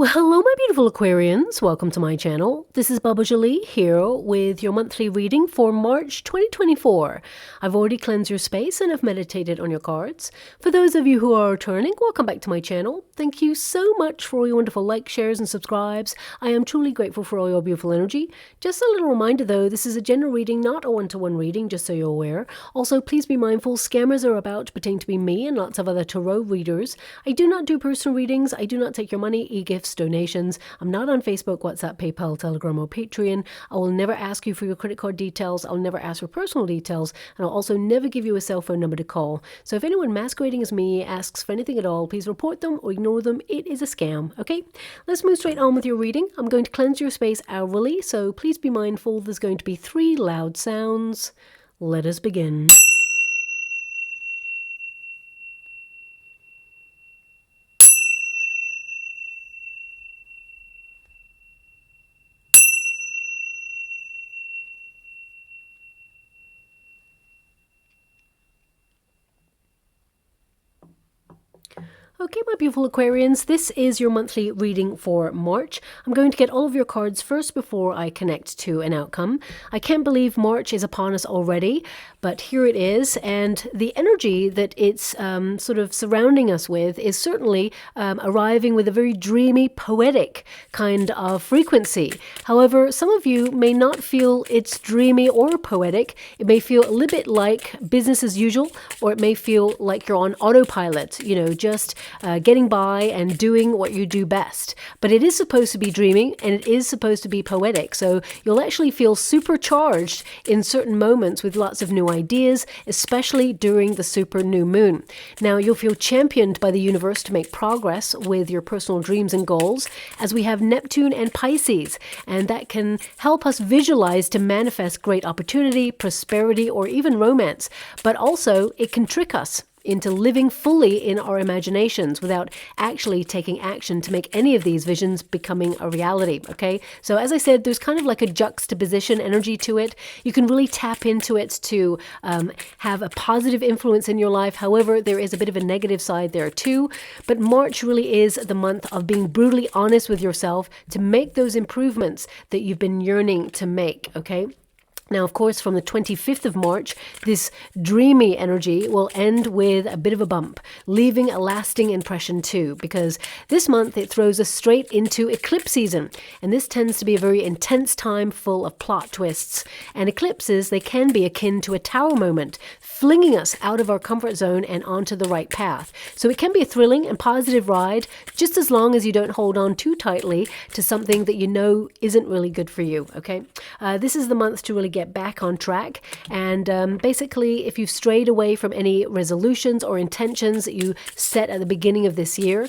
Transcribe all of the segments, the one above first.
Well, hello, my beautiful Aquarians. Welcome to my channel. This is Baba Jolie here with your monthly reading for March 2024. I've already cleansed your space and I've meditated on your cards. For those of you who are returning, welcome back to my channel. Thank you so much for all your wonderful likes, shares, and subscribes. I am truly grateful for all your beautiful energy. Just a little reminder though, this is a general reading, not a one-to-one reading, just so you're aware. Also, please be mindful, scammers are about to pretend to be me and lots of other tarot readers. I do not do personal readings. I do not take your money, e-gifts, donations. I'm not on Facebook, WhatsApp, PayPal, Telegram, or Patreon. I will never ask you for your credit card details. I'll never ask for personal details, and I'll also never give you a cell phone number to call. So if anyone masquerading as me asks for anything at all, please report them or ignore them. It is a scam, okay? Let's move straight on with your reading. I'm going to cleanse your space hourly, so please be mindful there's going to be 3 loud sounds. Let us begin. Okay, my beautiful Aquarians, this is your monthly reading for March. I'm going to get all of your cards first before I connect to an outcome. I can't believe March is upon us already, but here it is, and the energy that it's sort of surrounding us with is certainly arriving with a very dreamy, poetic kind of frequency. However, some of you may not feel it's dreamy or poetic. It may feel a little bit like business as usual, or it may feel like you're on autopilot, you know, just getting by and doing what you do best. But it is supposed to be dreaming and it is supposed to be poetic. So you'll actually feel supercharged in certain moments with lots of new ideas, especially during the super new moon. Now you'll feel championed by the universe to make progress with your personal dreams and goals, as we have Neptune and Pisces, and that can help us visualize to manifest great opportunity, prosperity, or even romance. But also it can trick us into living fully in our imaginations without actually taking action to make any of these visions becoming a reality, okay? So as I said, there's kind of like a juxtaposition energy to it. You can really tap into it to have a positive influence in your life. However, there is a bit of a negative side there too. But March really is the month of being brutally honest with yourself to make those improvements that you've been yearning to make, okay? Now, of course, from the 25th of March, this dreamy energy will end with a bit of a bump, leaving a lasting impression too, because this month it throws us straight into eclipse season. And this tends to be a very intense time full of plot twists. And eclipses, they can be akin to a tower moment, flinging us out of our comfort zone and onto the right path. So it can be a thrilling and positive ride, just as long as you don't hold on too tightly to something that you know isn't really good for you, okay? This is the month to really get back on track, and basically if you've strayed away from any resolutions or intentions that you set at the beginning of this year,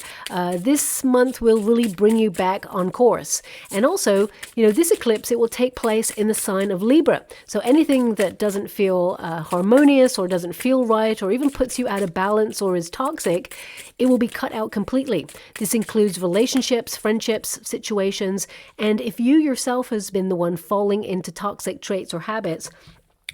this month will really bring you back on course. And also, you know, this eclipse, it will take place in the sign of Libra, so anything that doesn't feel harmonious or doesn't feel right or even puts you out of balance or is toxic, it will be cut out completely. This includes relationships, friendships, situations, and if you yourself has been the one falling into toxic traits or habits,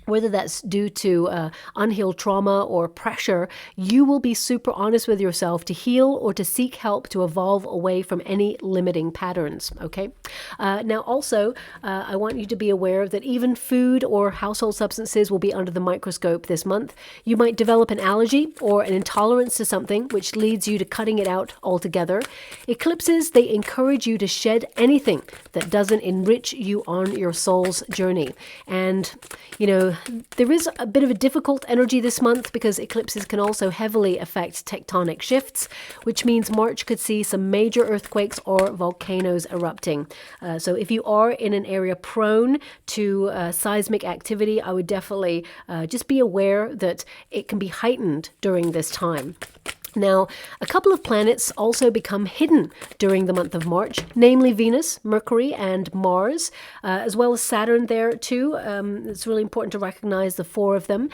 whether that's due to unhealed trauma or pressure, you will be super honest with yourself to heal or to seek help to evolve away from any limiting patterns, okay? Now also, I want you to be aware that even food or household substances will be under the microscope this month. You might develop an allergy or an intolerance to something, which leads you to cutting it out altogether. Eclipses, they encourage you to shed anything that doesn't enrich you on your soul's journey. And, you know, there is a bit of a difficult energy this month because eclipses can also heavily affect tectonic shifts, which means March could see some major earthquakes or volcanoes erupting. So if you are in an area prone to seismic activity, I would definitely just be aware that it can be heightened during this time. Now, a couple of planets also become hidden during the month of March, namely Venus, Mercury, and Mars, as well as Saturn there too. It's really important to recognize the 4 of them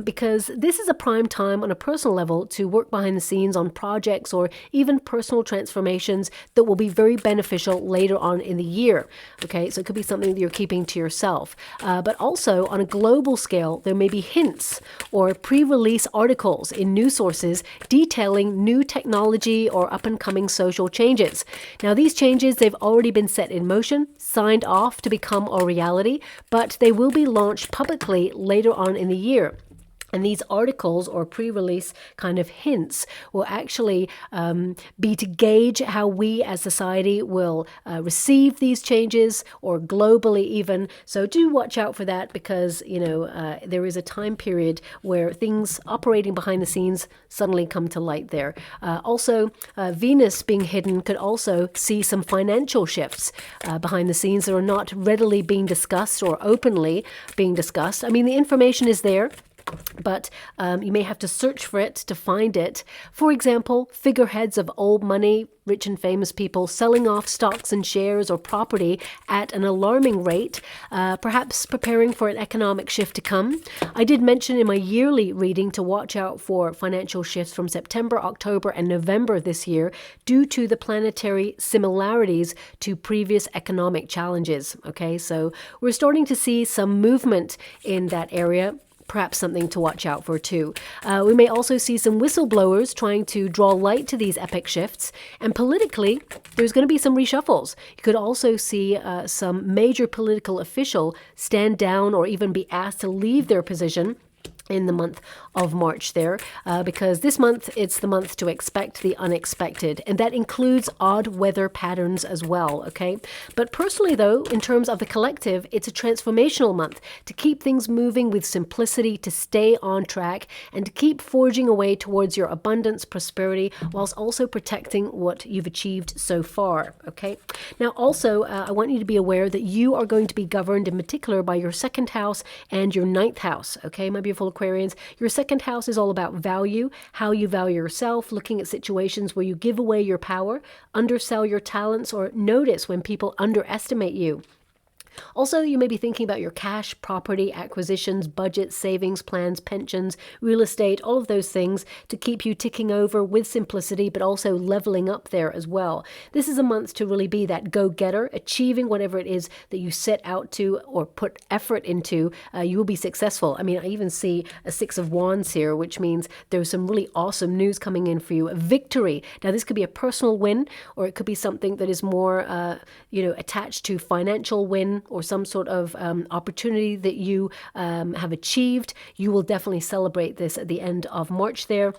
because this is a prime time on a personal level to work behind the scenes on projects or even personal transformations that will be very beneficial later on in the year. Okay, so it could be something that you're keeping to yourself. But also on a global scale, there may be hints or pre-release articles in news sources detailing detailing new technology or up-and-coming social changes. Now, these changes, they've already been set in motion, signed off to become a reality, but they will be launched publicly later on in the year. And these articles or pre-release kind of hints will actually be to gauge how we as society will receive these changes, or globally even. So do watch out for that, because, there is a time period where things operating behind the scenes suddenly come to light there. Also, Venus being hidden could also see some financial shifts behind the scenes that are not readily being discussed or openly being discussed. I mean, the information is there, but you may have to search for it to find it. For example, figureheads of old money, rich and famous people selling off stocks and shares or property at an alarming rate, perhaps preparing for an economic shift to come. I did mention in my yearly reading to watch out for financial shifts from September, October, and November this year due to the planetary similarities to previous economic challenges. Okay, so we're starting to see some movement in that area. Perhaps something to watch out for too. We may also see some whistleblowers trying to draw light to these epic shifts. And politically, there's going to be some reshuffles. You could also see some major political official stand down or even be asked to leave their position in the month of March there, because this month, it's the month to expect the unexpected, and that includes odd weather patterns as well, okay? But personally though, in terms of the collective, it's a transformational month to keep things moving with simplicity, to stay on track, and to keep forging away towards your abundance, prosperity, whilst also protecting what you've achieved so far, okay? Now also, I want you to be aware that you are going to be governed in particular by your 2nd house and your 9th house, okay, my beautiful Aquarians? Your 2nd house is all about value, how you value yourself, looking at situations where you give away your power, undersell your talents, or notice when people underestimate you. Also, you may be thinking about your cash, property, acquisitions, budgets, savings plans, pensions, real estate, all of those things to keep you ticking over with simplicity, but also leveling up there as well. This is a month to really be that go-getter, achieving whatever it is that you set out to or put effort into. You will be successful. I mean, I even see a 6 of Wands here, which means there's some really awesome news coming in for you. A victory. Now, this could be a personal win, or it could be something that is more, attached to financial win, or some sort of opportunity that you have achieved. You will definitely celebrate this at the end of March there.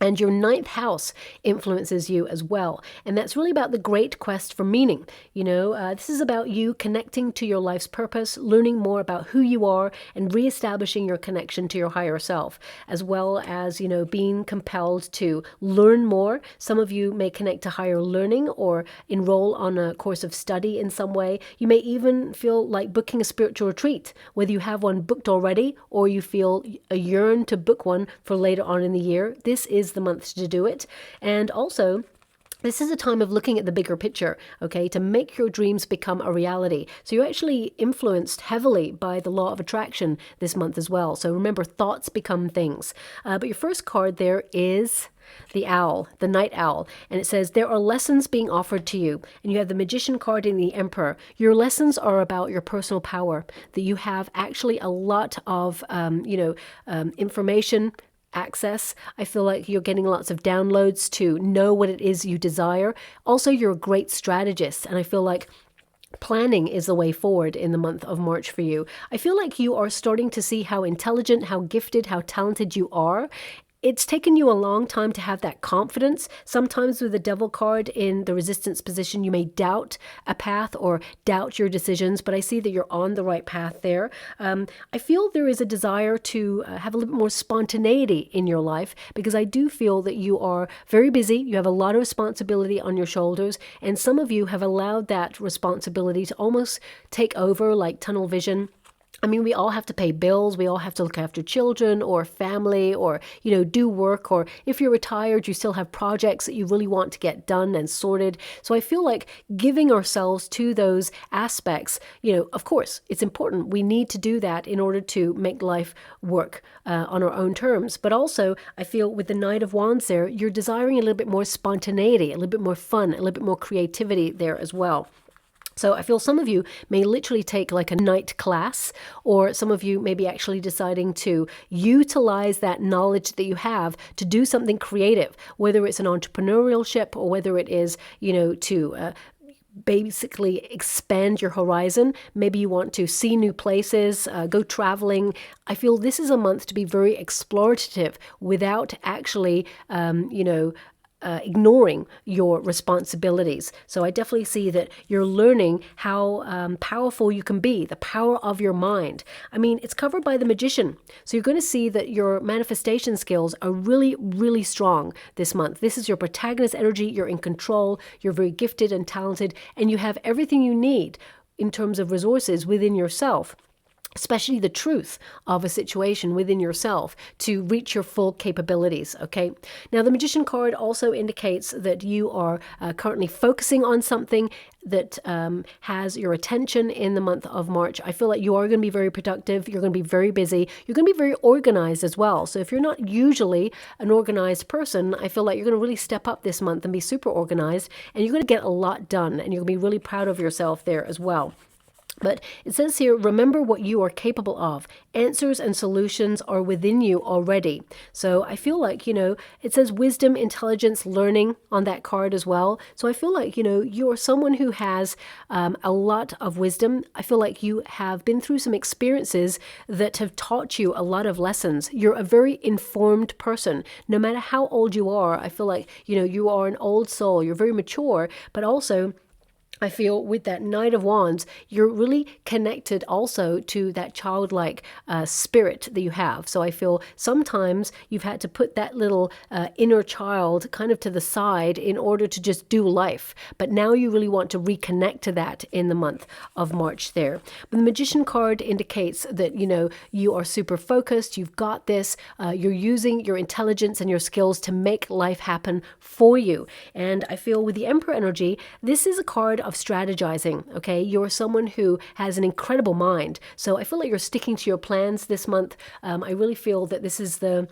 And your 9th house influences you as well. And that's really about the great quest for meaning. This is about you connecting to your life's purpose, learning more about who you are, and reestablishing your connection to your higher self, as well as, being compelled to learn more. Some of you may connect to higher learning or enroll on a course of study in some way. You may even feel like booking a spiritual retreat, whether you have one booked already or you feel a yearn to book one for later on in the year. This is the month to do it. And also, this is a time of looking at the bigger picture, okay, to make your dreams become a reality. So you're actually influenced heavily by the law of attraction this month as well. So remember, thoughts become things. But your first card there is the owl, the night owl. And it says, there are lessons being offered to you. And you have the Magician card and the Emperor. Your lessons are about your personal power, that you have actually a lot of, information, access. I feel like you're getting lots of downloads to know what it is you desire. Also, you're a great strategist, and I feel like planning is the way forward in the month of March for you. I feel like you are starting to see how intelligent, how gifted, how talented you are. It's taken you a long time to have that confidence. Sometimes with the Devil card in the resistance position, you may doubt a path or doubt your decisions, but I see that you're on the right path there. I feel there is a desire to have a little bit more spontaneity in your life, because I do feel that you are very busy. You have a lot of responsibility on your shoulders, and some of you have allowed that responsibility to almost take over, like tunnel vision. I mean, we all have to pay bills. We all have to look after children or family, or, do work. Or if you're retired, you still have projects that you really want to get done and sorted. So I feel like giving ourselves to those aspects, of course, it's important. We need to do that in order to make life work on our own terms. But also, I feel with the Knight of Wands there, you're desiring a little bit more spontaneity, a little bit more fun, a little bit more creativity there as well. So I feel some of you may literally take like a night class, or some of you may be actually deciding to utilize that knowledge that you have to do something creative, whether it's an entrepreneurship or whether it is, to basically expand your horizon. Maybe you want to see new places, go traveling. I feel this is a month to be very explorative without actually, ignoring your responsibilities. So I definitely see that you're learning how powerful you can be, the power of your mind. I mean, it's covered by the Magician. So you're going to see that your manifestation skills are really, really strong this month. This is your protagonist energy. You're in control. You're very gifted and talented, and you have everything you need in terms of resources within yourself, especially the truth of a situation within yourself to reach your full capabilities, okay? Now, the Magician card also indicates that you are currently focusing on something that has your attention in the month of March. I feel like you are going to be very productive. You're going to be very busy. You're going to be very organized as well. So if you're not usually an organized person, I feel like you're going to really step up this month and be super organized, and you're going to get a lot done, and you're going to be really proud of yourself there as well. But it says here, remember what you are capable of. Answers and solutions are within you already. So I feel like, it says wisdom, intelligence, learning on that card as well. So I feel like, you're someone who has a lot of wisdom. I feel like you have been through some experiences that have taught you a lot of lessons. You're a very informed person. No matter how old you are, I feel like, you are an old soul. You're very mature, but also I feel with that Knight of Wands, you're really connected also to that childlike spirit that you have. So I feel sometimes you've had to put that little inner child kind of to the side in order to just do life. But now you really want to reconnect to that in the month of March there. But the Magician card indicates that, you are super focused. You've got this. You're using your intelligence and your skills to make life happen for you. And I feel with the Emperor energy, this is a card of strategizing, okay? You're someone who has an incredible mind. So I feel like you're sticking to your plans this month. I really feel that this is the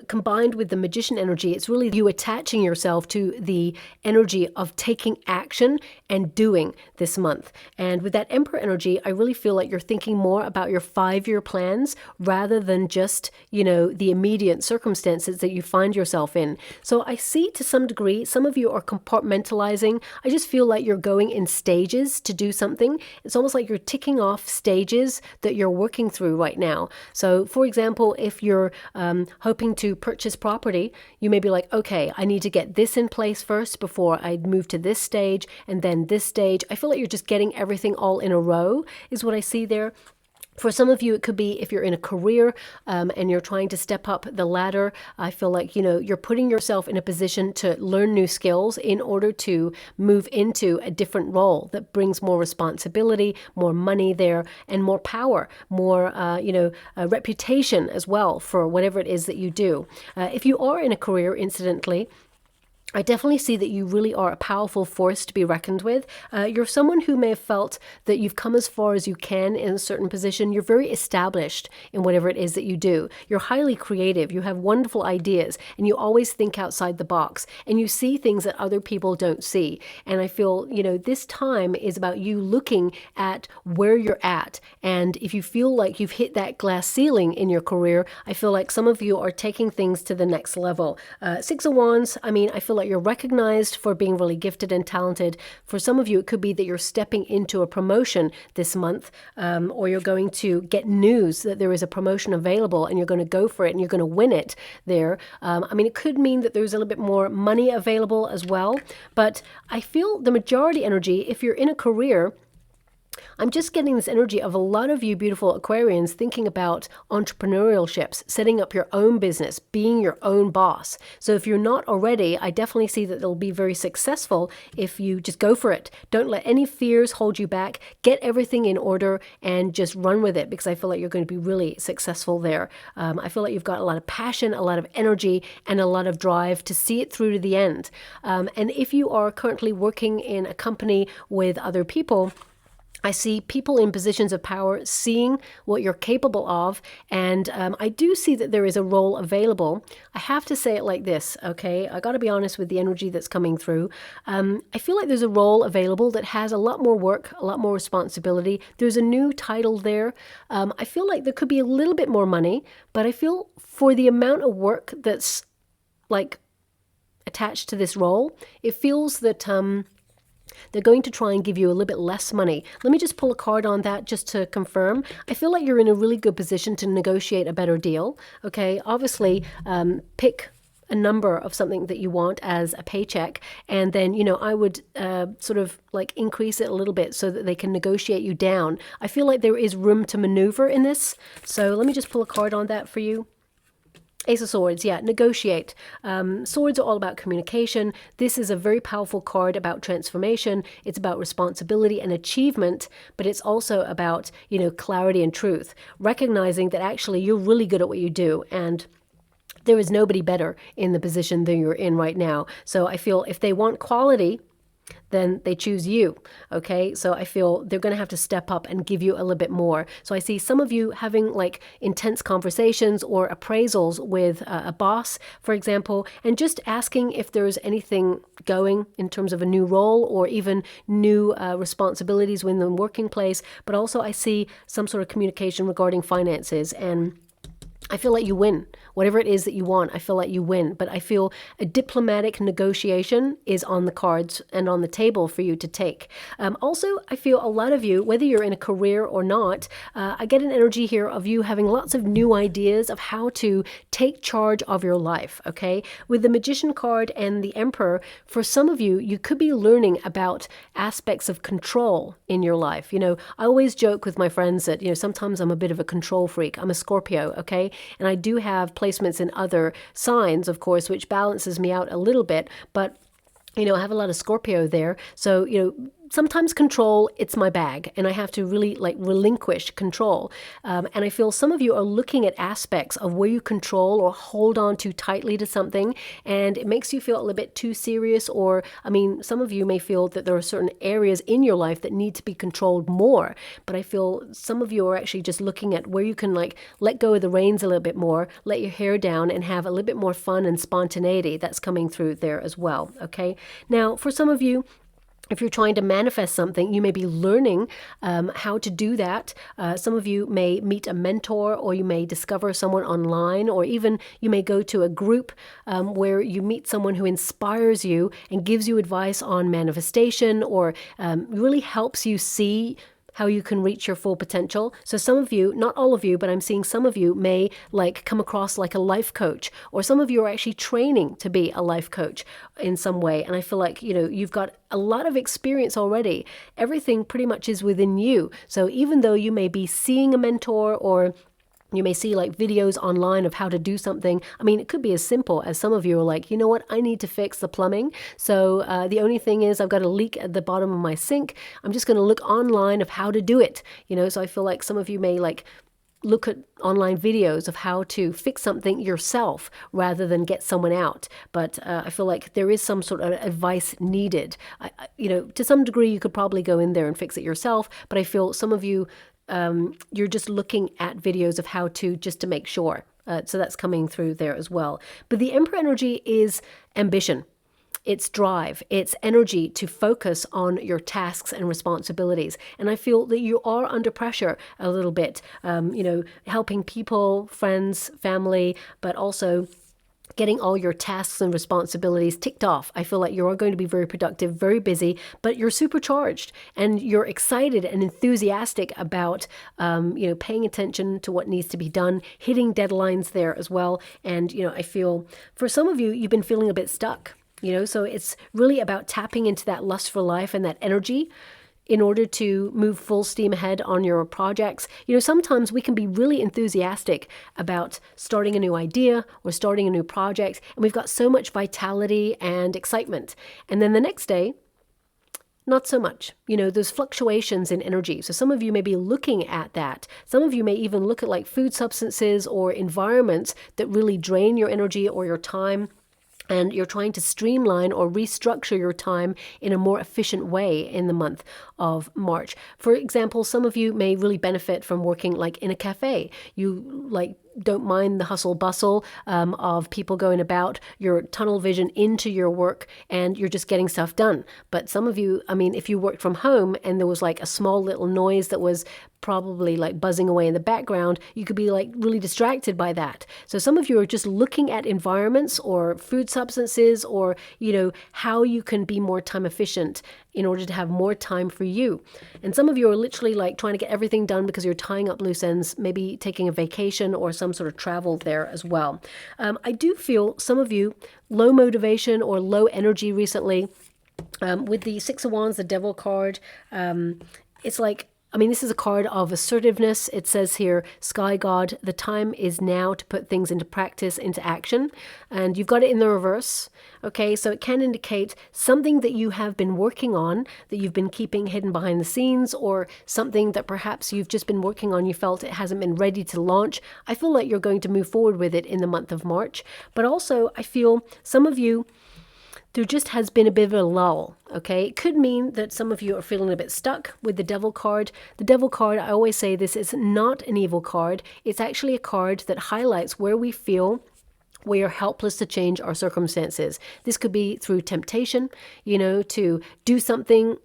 combined with the Magician energy, it's really you attaching yourself to the energy of taking action and doing this month. And with that Emperor energy, I really feel like you're thinking more about your 5-year plans rather than just, the immediate circumstances that you find yourself in. So I see to some degree, some of you are compartmentalizing. I just feel like you're going in stages to do something. It's almost like you're ticking off stages that you're working through right now. So for example, if you're hoping to purchase property, you may be like, okay, I need to get this in place first before I move to this stage and then this stage. I feel like you're just getting everything all in a row is what I see there. For some of you, it could be if you're in a career and you're trying to step up the ladder. I feel like, you're putting yourself in a position to learn new skills in order to move into a different role that brings more responsibility, more money there, and more power, more, reputation as well for whatever it is that you do. If you are in a career, incidentally, I definitely see that you really are a powerful force to be reckoned with. You're someone who may have felt that you've come as far as you can in a certain position. You're very established in whatever it is that you do. You're highly creative. You have wonderful ideas, and you always think outside the box, and you see things that other people don't see. And I feel, this time is about you looking at where you're at. And if you feel like you've hit that glass ceiling in your career, I feel like some of you are taking things to the next level. 6 of Wands, I feel like you're recognized for being really gifted and talented. For some of you, it could be that you're stepping into a promotion this month, or you're going to get news that there is a promotion available and you're going to go for it and you're going to win it there. It could mean that there's a little bit more money available as well. But I feel the majority energy, if you're in a career, I'm just getting this energy of a lot of you beautiful Aquarians thinking about entrepreneurialships, setting up your own business, being your own boss. So if you're not already, I definitely see that it'll be very successful if you just go for it. Don't let any fears hold you back. Get everything in order and just run with it, because I feel like you're going to be really successful there. I feel like you've got a lot of passion, a lot of energy, and a lot of drive to see it through to the end. And if you are currently working in a company with other people, I see people in positions of power seeing what you're capable of, and I do see that there is a role available. I have to say it like this, okay? I got to be honest with the energy that's coming through. I feel like there's a role available that has a lot more work, a lot more responsibility. There's a new title there. I feel like there could be a little bit more money, but I feel for the amount of work that's like attached to this role, it feels that they're going to try and give you a little bit less money. Let me just pull a card on that just to confirm. I feel like you're in a really good position to negotiate a better deal. Okay, obviously, pick a number of something that you want as a paycheck, and then, you know, I would sort of like increase it a little bit so that they can negotiate you down. I feel like there is room to maneuver in this. So let me just pull a card on that for you. Ace of Swords, yeah, negotiate. Swords are all about communication. This is a very powerful card about transformation. It's about responsibility and achievement, but it's also about, you know, clarity and truth. Recognizing that actually you're really good at what you do, and there is nobody better in the position than you're in right now. So I feel if they want quality, then they choose you, okay? So I feel they're going to have to step up and give you a little bit more. So I see some of you having like intense conversations or appraisals with a boss, for example, and just asking if there's anything going in terms of a new role or even new responsibilities within the working place. But also I see some sort of communication regarding finances, and I feel like you win. Whatever it is that you want, I feel like you win. But I feel a diplomatic negotiation is on the cards and on the table for you to take. Also, I feel a lot of you, whether you're in a career or not, I get an energy here of you having lots of new ideas of how to take charge of your life, okay? With the Magician card and the Emperor, for some of you, you could be learning about aspects of control in your life. You know, I always joke with my friends that, you know, sometimes I'm a bit of a control freak. I'm a Scorpio, okay? And I do have placements in other signs, of course, which balances me out a little bit. But, you know, I have a lot of Scorpio there. So, you know, sometimes control, it's my bag, and I have to really like relinquish control. And I feel some of you are looking at aspects of where you control or hold on too tightly to something, and it makes you feel a little bit too serious. Or, I mean, some of you may feel that there are certain areas in your life that need to be controlled more. But I feel some of you are actually just looking at where you can like let go of the reins a little bit more, let your hair down, and have a little bit more fun and spontaneity that's coming through there as well. Okay. Now, for some of you, if you're trying to manifest something, you may be learning how to do that. Some of you may meet a mentor, or you may discover someone online, or even you may go to a group where you meet someone who inspires you and gives you advice on manifestation, or really helps you see how you can reach your full potential. So some of you, not all of you, but I'm seeing some of you may like come across like a life coach, or some of you are actually training to be a life coach in some way. And I feel like, you know, you've got a lot of experience already. Everything pretty much is within you. So even though you may be seeing a mentor, or you may see like videos online of how to do something. I mean, it could be as simple as some of you are like, you know what, I need to fix the plumbing. So the only thing is I've got a leak at the bottom of my sink. I'm just going to look online of how to do it. You know, so I feel like some of you may like look at online videos of how to fix something yourself rather than get someone out. But I feel like there is some sort of advice needed. You know, to some degree, you could probably go in there and fix it yourself. But I feel some of you, you're just looking at videos of how to, just to make sure. So that's coming through there as well. But the Emperor energy is ambition. It's drive, it's energy to focus on your tasks and responsibilities. And I feel that you are under pressure a little bit, you know, helping people, friends, family, but also getting all your tasks and responsibilities ticked off. I feel like you are going to be very productive, very busy, but you're supercharged and you're excited and enthusiastic about, you know, paying attention to what needs to be done, hitting deadlines there as well. And, you know, I feel for some of you, you've been feeling a bit stuck. You know, so it's really about tapping into that lust for life and that energy in order to move full steam ahead on your projects. You know, sometimes we can be really enthusiastic about starting a new idea or starting a new project, and we've got so much vitality and excitement. And then the next day, not so much. You know, there's fluctuations in energy. So some of you may be looking at that. Some of you may even look at like food substances or environments that really drain your energy or your time. and you're trying to streamline or restructure your time in a more efficient way in the month of March. For example, some of you may really benefit from working like in a cafe. You like don't mind the hustle bustle of people going about, your tunnel vision into your work, and you're just getting stuff done. But some of you, I mean, if you worked from home and there was like a small little noise that was probably like buzzing away in the background, you could be like really distracted by that. So some of you are just looking at environments or food substances, or, you know, how you can be more time efficient in order to have more time for you. And some of you are literally like trying to get everything done because you're tying up loose ends, maybe taking a vacation or some sort of travel there as well. I do feel some of you low motivation or low energy recently. With the Six of Wands, the Devil card, it's like, I mean, this is a card of assertiveness. It says here, Sky God, the time is now to put things into practice, into action. And you've got it in the reverse. Okay, so it can indicate something that you have been working on, that you've been keeping hidden behind the scenes, or something that perhaps you've just been working on, you felt it hasn't been ready to launch. I feel like you're going to move forward with it in the month of March. But also, I feel some of you, there just has been a bit of a lull, okay? It could mean that some of you are feeling a bit stuck with the Devil card. The Devil card, I always say this, is not an evil card. It's actually a card that highlights where we feel we are helpless to change our circumstances. This could be through temptation, you know, to do something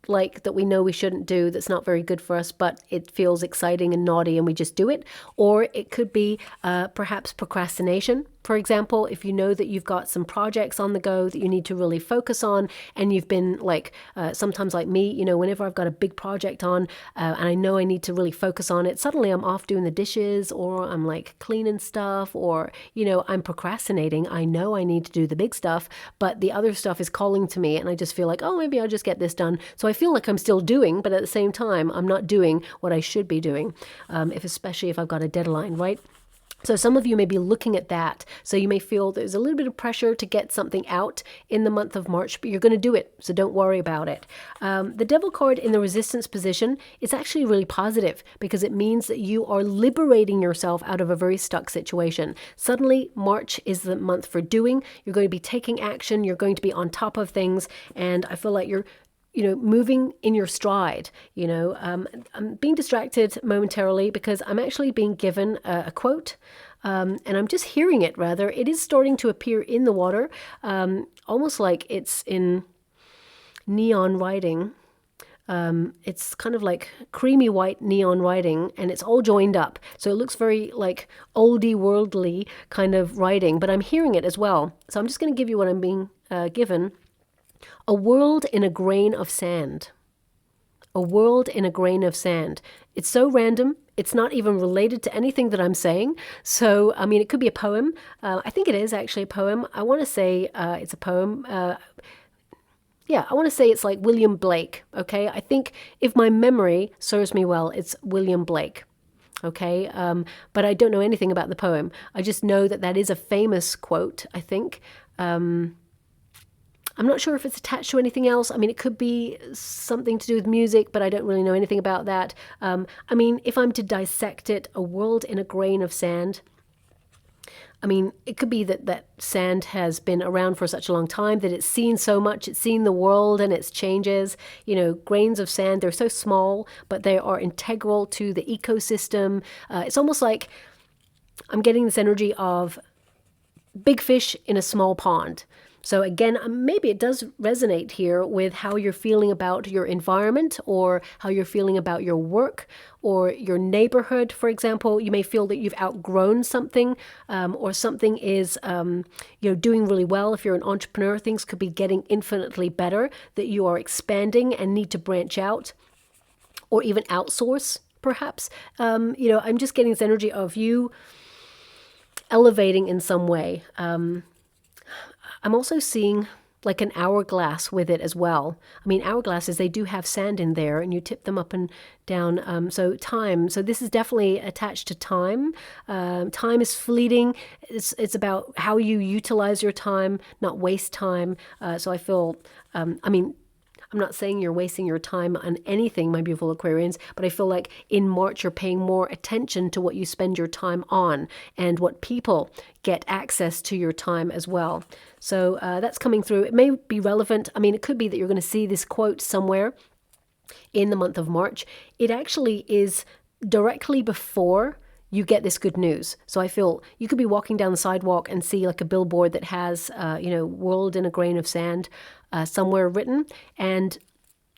like that we know we shouldn't do, that's not very good for us, but it feels exciting and naughty and we just do it. Or it could be perhaps procrastination. For example, if you know that you've got some projects on the go that you need to really focus on, and you've been like, sometimes like me, you know, whenever I've got a big project on and I know I need to really focus on it, suddenly I'm off doing the dishes, or I'm like cleaning stuff, or, you know, I'm procrastinating. I know I need to do the big stuff, but the other stuff is calling to me, and I just feel like, oh, maybe I'll just get this done. So I feel like I'm still doing, but at the same time, I'm not doing what I should be doing, especially if I've got a deadline, right? So some of you may be looking at that. So you may feel there's a little bit of pressure to get something out in the month of March, but you're going to do it. So don't worry about it. The Devil card in the resistance position is actually really positive, because it means that you are liberating yourself out of a very stuck situation. Suddenly, March is the month for doing. You're going to be taking action. You're going to be on top of things. And I feel like you're, you know, moving in your stride. You know, I'm being distracted momentarily because I'm actually being given a quote, and I'm just hearing it, rather. It is starting to appear in the water, almost like it's in neon writing. It's kind of like creamy white neon writing, and it's all joined up. So it looks very like oldie worldly kind of writing, but I'm hearing it as well. So I'm just going to give you what I'm being given. A world in a grain of sand. A world in a grain of sand. It's so random. It's not even related to anything that I'm saying. So, I mean, it could be a poem. I think it is actually a poem. I want to say it's a poem. Yeah, I want to say it's like William Blake, okay? I think if my memory serves me well, it's William Blake. Okay, but I don't know anything about the poem. I just know that that is a famous quote, I think. I'm not sure if it's attached to anything else. I mean, it could be something to do with music, but I don't really know anything about that. I mean, if I'm to dissect it, a world in a grain of sand, I mean, it could be that sand has been around for such a long time that it's seen so much, it's seen the world and its changes. You know, grains of sand, they're so small, but they are integral to the ecosystem. It's almost like I'm getting this energy of big fish in a small pond. So again, maybe it does resonate here with how you're feeling about your environment, or how you're feeling about your work or your neighborhood. For example, you may feel that you've outgrown something, or something is, doing really well. If you're an entrepreneur, things could be getting infinitely better, that you are expanding and need to branch out or even outsource, perhaps. I'm just getting this energy of you elevating in some way. I'm also seeing like an hourglass with it as well. I mean, hourglasses, they do have sand in there, and you tip them up and down. So time. So this is definitely attached to time. Time is fleeting. It's about how you utilize your time, not waste time. So I feel, I'm not saying you're wasting your time on anything, my beautiful Aquarians, but I feel like in March you're paying more attention to what you spend your time on and what people get access to your time as well. So that's coming through. It may be relevant. I mean, it could be that you're going to see this quote somewhere in the month of March. It actually is directly before you get this good news. So I feel you could be walking down the sidewalk and see like a billboard that has, world in a grain of sand somewhere written, and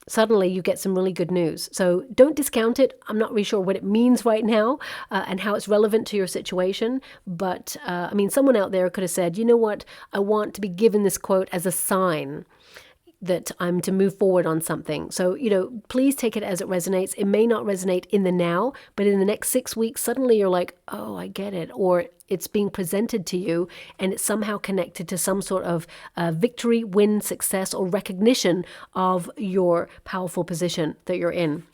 suddenly you get some really good news. So don't discount it. I'm not really sure what it means right now and how it's relevant to your situation. But someone out there could have said, you know what, I want to be given this quote as a sign that I'm to move forward on something. So, please take it as it resonates. It may not resonate in the now, but in the next 6 weeks, suddenly you're like, oh, I get it. Or it's being presented to you and it's somehow connected to some sort of victory, win, success, or recognition of your powerful position that you're in.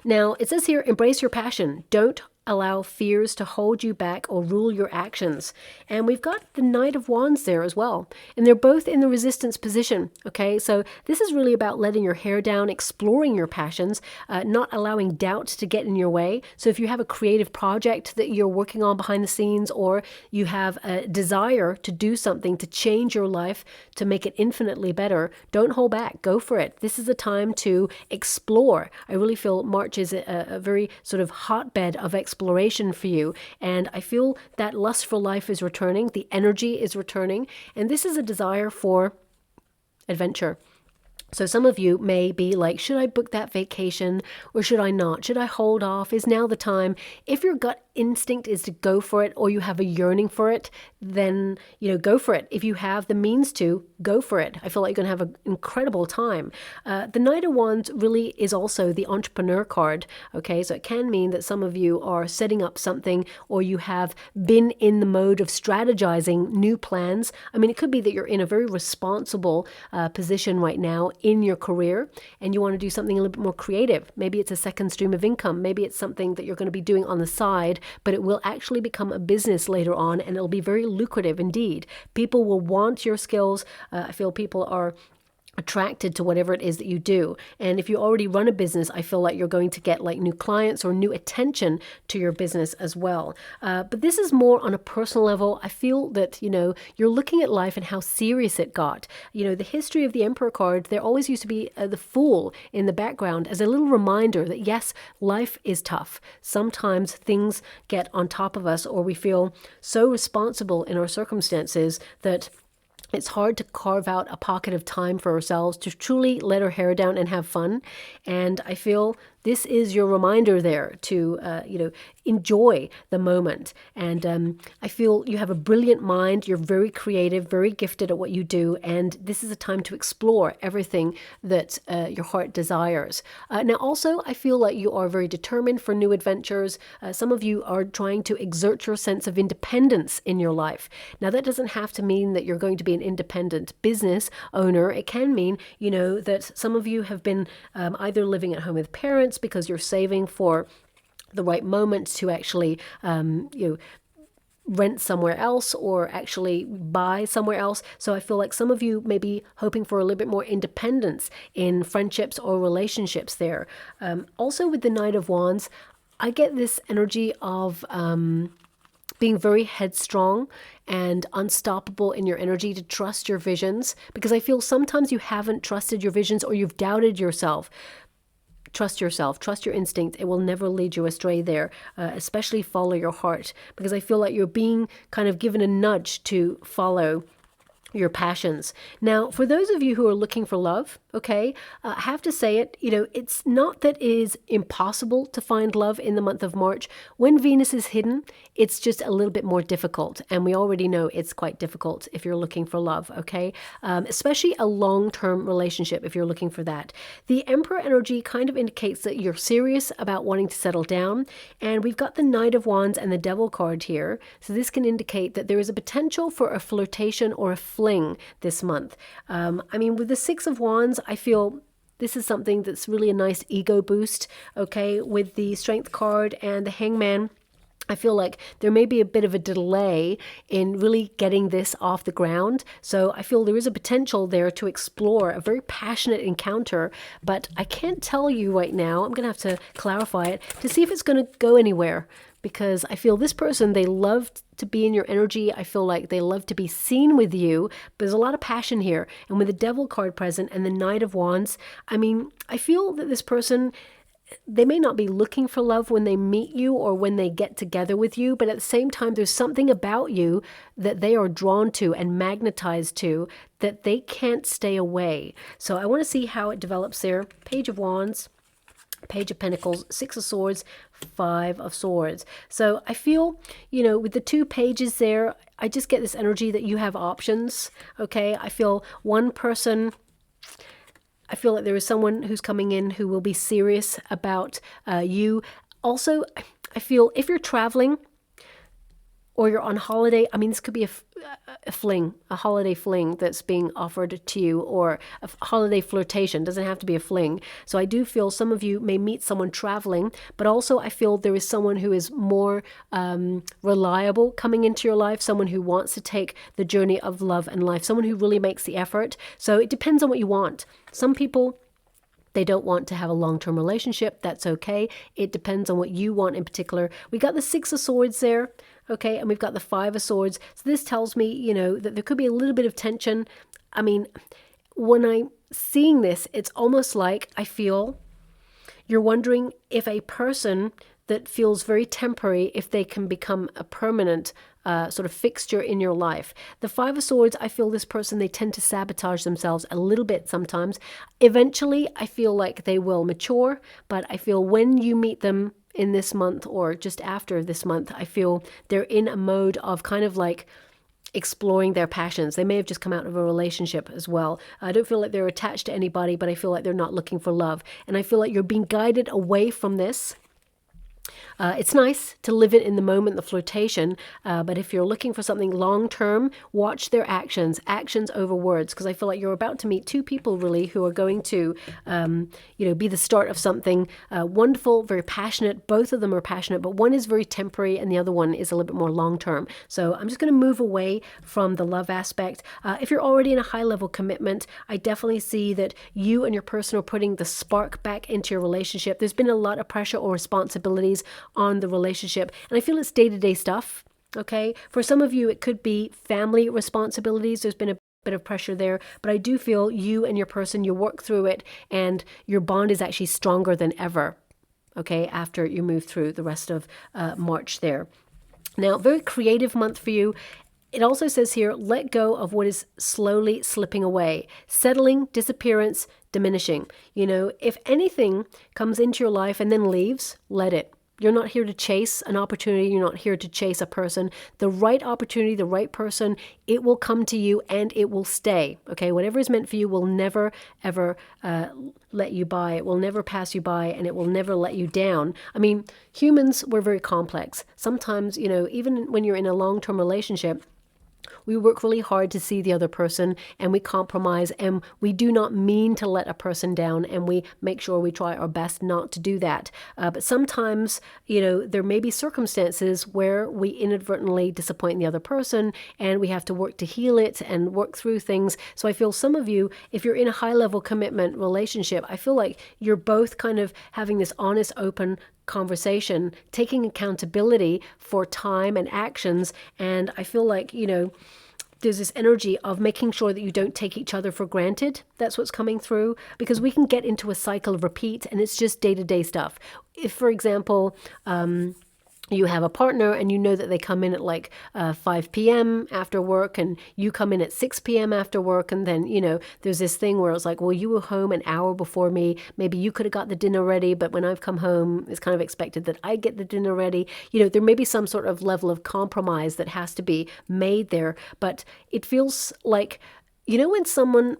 Now, it says here, embrace your passion. Don't allow fears to hold you back or rule your actions. And we've got the Knight of Wands there as well. And they're both in the resistance position. Okay, so this is really about letting your hair down, exploring your passions, not allowing doubt to get in your way. So if you have a creative project that you're working on behind the scenes, or you have a desire to do something to change your life, to make it infinitely better, don't hold back. Go for it. This is a time to explore. I really feel March is a very sort of hotbed of exploration for you, and I feel that lust for life is returning, the energy is returning, and this is a desire for adventure. So some of you may be like, should I book that vacation or should I not? Should I hold off? Is now the time? If your gut instinct is to go for it, or you have a yearning for it, then, go for it. If you have the means to, go for it. I feel like you're going to have an incredible time. The Knight of Wands really is also the entrepreneur card. Okay, so it can mean that some of you are setting up something, or you have been in the mode of strategizing new plans. I mean, it could be that you're in a very responsible position right now in your career, and you want to do something a little bit more creative. Maybe it's a second stream of income. Maybe it's something that you're going to be doing on the side, but it will actually become a business later on, and it'll be very lucrative indeed. People will want your skills. I feel people are attracted to whatever it is that you do. And if you already run a business, I feel like you're going to get like new clients or new attention to your business as well. But this is more on a personal level. I feel that, you're looking at life and how serious it got. The history of the Emperor card, there always used to be the Fool in the background as a little reminder that yes, life is tough. Sometimes things get on top of us, or we feel so responsible in our circumstances that it's hard to carve out a pocket of time for ourselves to truly let our hair down and have fun. And I feel this is your reminder there to, enjoy the moment. And I feel you have a brilliant mind. You're very creative, very gifted at what you do. And this is a time to explore everything that your heart desires. Now, also, I feel like you are very determined for new adventures. Some of you are trying to exert your sense of independence in your life. Now, that doesn't have to mean that you're going to be an independent business owner. It can mean, that some of you have been either living at home with parents because you're saving for the right moment to actually, rent somewhere else or actually buy somewhere else. So I feel like some of you may be hoping for a little bit more independence in friendships or relationships there. Also with the Knight of Wands, I get this energy of being very headstrong and unstoppable in your energy, to trust your visions, because I feel sometimes you haven't trusted your visions or you've doubted yourself. Trust yourself, trust your instinct. It will never lead you astray there, especially follow your heart, because I feel like you're being kind of given a nudge to follow your passions. Now, for those of you who are looking for love, okay, I have to say it, it's not that it is impossible to find love in the month of March. When Venus is hidden, it's just a little bit more difficult. And we already know it's quite difficult if you're looking for love, okay? Especially a long-term relationship if you're looking for that. The Emperor energy kind of indicates that you're serious about wanting to settle down. And we've got the Knight of Wands and the Devil card here. So this can indicate that there is a potential for a flirtation or a fling this month. With the Six of Wands, I feel this is something that's really a nice ego boost, okay? With the Strength card and the Hangman, I feel like there may be a bit of a delay in really getting this off the ground. So I feel there is a potential there to explore a very passionate encounter, but I can't tell you right now. I'm going to have to clarify it to see if it's going to go anywhere, because I feel this person, they love to be in your energy. I feel like they love to be seen with you, but there's a lot of passion here. And with the Devil card present and the Knight of Wands, I mean, I feel that this person, they may not be looking for love when they meet you or when they get together with you, but at the same time, there's something about you that they are drawn to and magnetized to that they can't stay away. So I want to see how it develops there. Page of Wands, Page of Pentacles, Six of Swords, Five of Swords. So I feel, you know, with the 2 pages there, I just get this energy that you have options. Okay. I feel one person, I feel like there is someone who's coming in who will be serious about you. Also, I feel if you're traveling or you're on holiday, I mean, this could be a fling, a holiday fling that's being offered to you, or a holiday flirtation. Doesn't have to be a fling. So I do feel some of you may meet someone traveling, but also I feel there is someone who is more reliable coming into your life, someone who wants to take the journey of love and life, someone who really makes the effort. So it depends on what you want. Some people, they don't want to have a long-term relationship. That's okay. It depends on what you want in particular. We got the Six of Swords there. Okay, and we've got the Five of Swords. So this tells me, you know, that there could be a little bit of tension. I mean, when I'm seeing this, it's almost like I feel you're wondering if a person that feels very temporary, if they can become a permanent sort of fixture in your life. The Five of Swords, I feel this person, they tend to sabotage themselves a little bit sometimes. Eventually, I feel like they will mature, but I feel when you meet them in this month or just after this month, I feel they're in a mode of kind of like exploring their passions. They may have just come out of a relationship as well. I don't feel like they're attached to anybody, but I feel like they're not looking for love. And I feel like you're being guided away from this. It's nice to live it in the moment, the flirtation, but if you're looking for something long-term, watch their actions over words, because I feel like you're about to meet 2 people really who are going to, be the start of something wonderful, very passionate. Both of them are passionate, but one is very temporary and the other one is a little bit more long-term. So I'm just going to move away from the love aspect. If you're already in a high-level commitment, I definitely see that you and your person are putting the spark back into your relationship. There's been a lot of pressure or responsibilities on the relationship, and I feel it's day-to-day stuff. Okay, for some of you it could be family responsibilities. There's been a bit of pressure there, but I do feel you and your person, you work through it and your bond is actually stronger than ever, okay, after you move through the rest of March there. Now, very creative month for you. It also says here, let go of what is slowly slipping away, settling, disappearance, diminishing. You know, if anything comes into your life and then leaves, let it. You're not here to chase an opportunity. You're not here to chase a person. The right opportunity, the right person, it will come to you and it will stay. Okay, whatever is meant for you will never, ever let you by. It will never pass you by and it will never let you down. I mean, humans, we're very complex. Sometimes, you know, even when you're in a long-term relationship, we work really hard to see the other person and we compromise and we do not mean to let a person down and we make sure we try our best not to do that. But sometimes, you know, there may be circumstances where we inadvertently disappoint the other person and we have to work to heal it and work through things. So I feel some of you, if you're in a high-level commitment relationship, I feel like you're both kind of having this honest, open conversation, taking accountability for time and actions. And I feel like, you know, there's this energy of making sure that you don't take each other for granted. That's what's coming through, because we can get into a cycle of repeat and it's just day-to-day stuff. If, for example, you have a partner and you know that they come in at like 5 p.m. after work and you come in at 6 p.m. after work, and then, you know, there's this thing where it's like, well, you were home an hour before me. Maybe you could have got the dinner ready, but when I've come home, it's kind of expected that I get the dinner ready. You know, there may be some sort of level of compromise that has to be made there, but it feels like, you know, when someone,